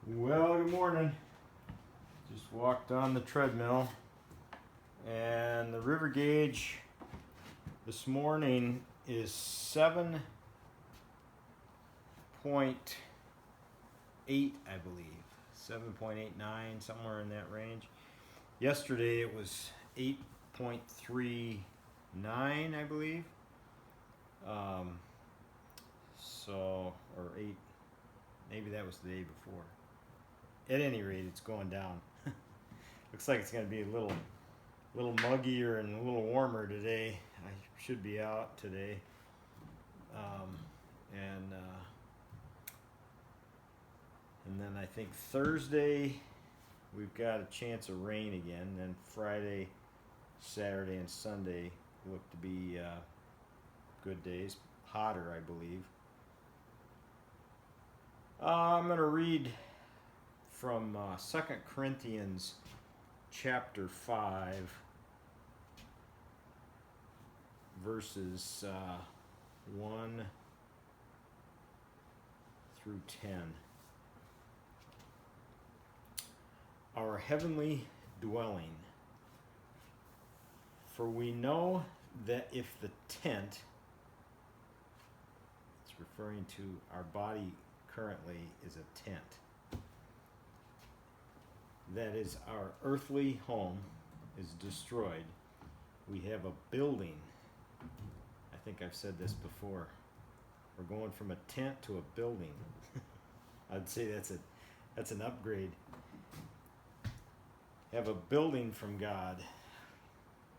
Well, good morning. Just walked on the treadmill, and the river gauge this morning is 7.8, I believe. 7.89, somewhere in that range. Yesterday it was 8.39, I believe. Or 8, maybe that was the day before. At any rate, it's going down. Looks like it's going to be a little muggier and a little warmer today. I should be out today, and then I think Thursday we've got a chance of rain again. Then Friday, Saturday, and Sunday look to be good days. Hotter, I believe. I'm going to read from 2 Corinthians chapter 5, verses 1 through 10. Our heavenly dwelling. For we know that if the tent, it's referring to our body currently, is a tent, that is our earthly home, is destroyed, we have a building. I think I've said this before. We're going from a tent to a building. I'd say that's an upgrade. Have a building from God.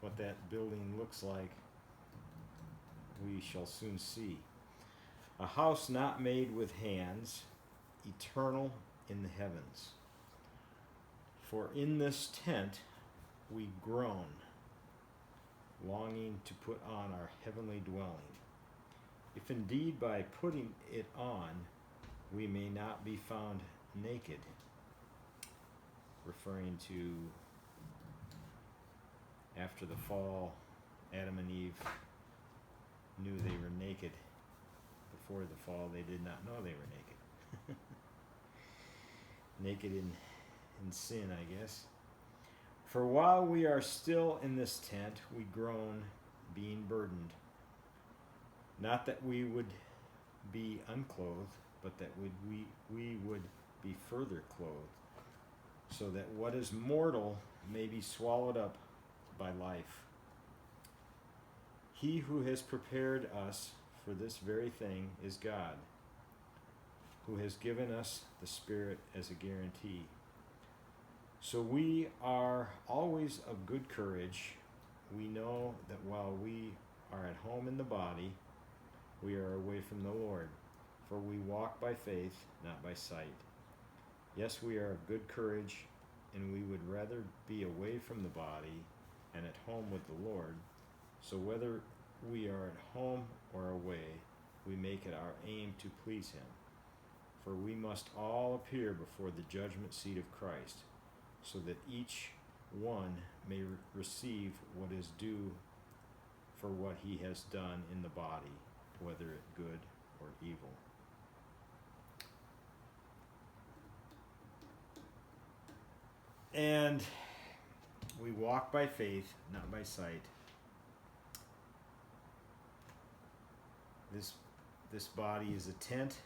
What that building looks like, we shall soon see. A house not made with hands, eternal in the heavens. For in this tent we groan, longing to put on our heavenly dwelling, if indeed by putting it on we may not be found naked. Referring to after the fall, Adam and Eve knew they were naked. Before the fall, they did not know they were naked. Naked in sin, I guess. For while we are still in this tent, we groan, being burdened. Not that we would be unclothed, but that we would be further clothed, so that what is mortal may be swallowed up by life. He who has prepared us for this very thing is God, who has given us the Spirit as a guarantee. So we are always of good courage. We know that while we are at home in the body, we are away from the Lord, for we walk by faith, not by sight. Yes, we are of good courage, and we would rather be away from the body and at home with the Lord. So whether we are at home or away, we make it our aim to please Him. For we must all appear before the judgment seat of Christ, so that each one may receive what is due for what he has done in the body, whether it good or evil. And we walk by faith, not by sight. This body is a tent.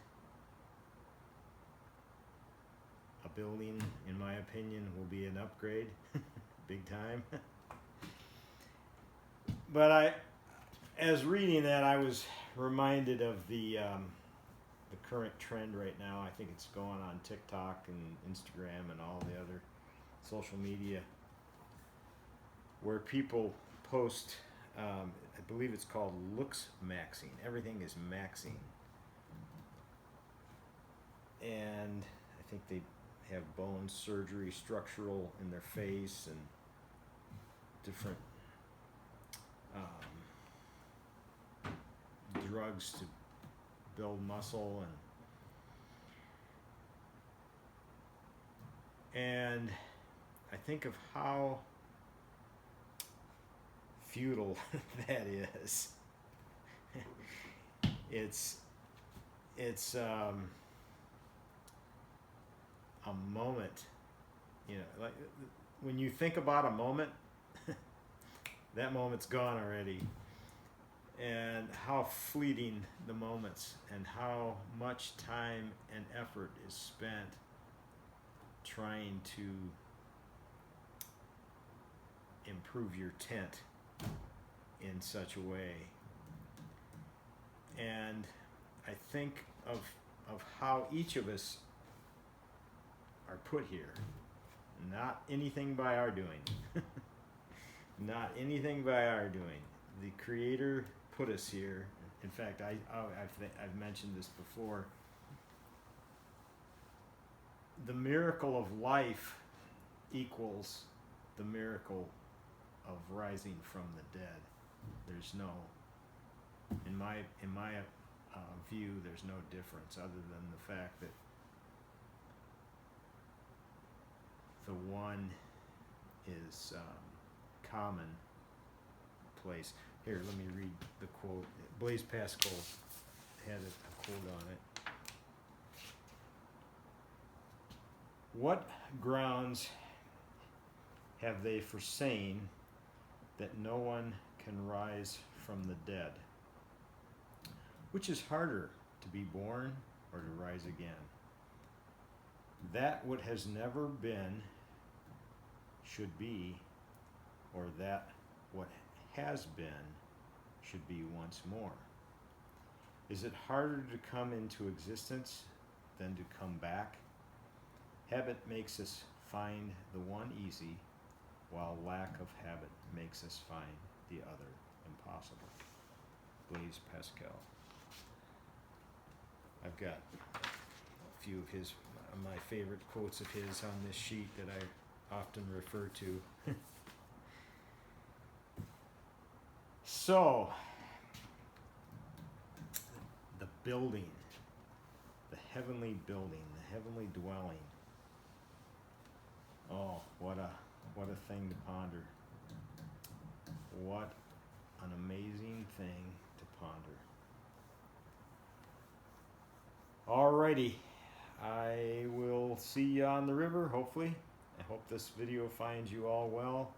A building, in my opinion, will be an upgrade, big time. But as reading that, I was reminded of the current trend right now. I think it's going on TikTok and Instagram and all the other social media, where people post, I believe it's called looks maxing. Everything is maxing. And I think they have bone surgery, structural in their face, and different drugs to build muscle, and I think of how futile that is. It's a moment, you know, like when you think about a moment, that moment's gone already. And how fleeting the moments, and how much time and effort is spent trying to improve your tent in such a way. And I think of how each of us are put here. Not anything by our doing. Not anything by our doing. The Creator put us here. In fact, I've mentioned this before. The miracle of life equals the miracle of rising from the dead. There's no, in my view, there's no difference other than the fact that the one is commonplace. Here, let me read the quote. Blaise Pascal had a quote on it. What grounds have they for saying that no one can rise from the dead? Which is harder, to be born or to rise again? That what has never been should be, or that what has been should be once more? Is it harder to come into existence than to come back? Habit makes us find the one easy, while lack of habit makes us find the other impossible. Blaise Pascal. I've got a few of my favorite quotes of his on this sheet that I often refer to. So, the building, the heavenly building, the heavenly dwelling. Oh, what a thing to ponder. What an amazing thing to ponder. Alrighty, I will see you on the river, hopefully. I hope this video finds you all well,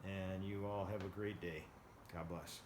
and you all have a great day. God bless.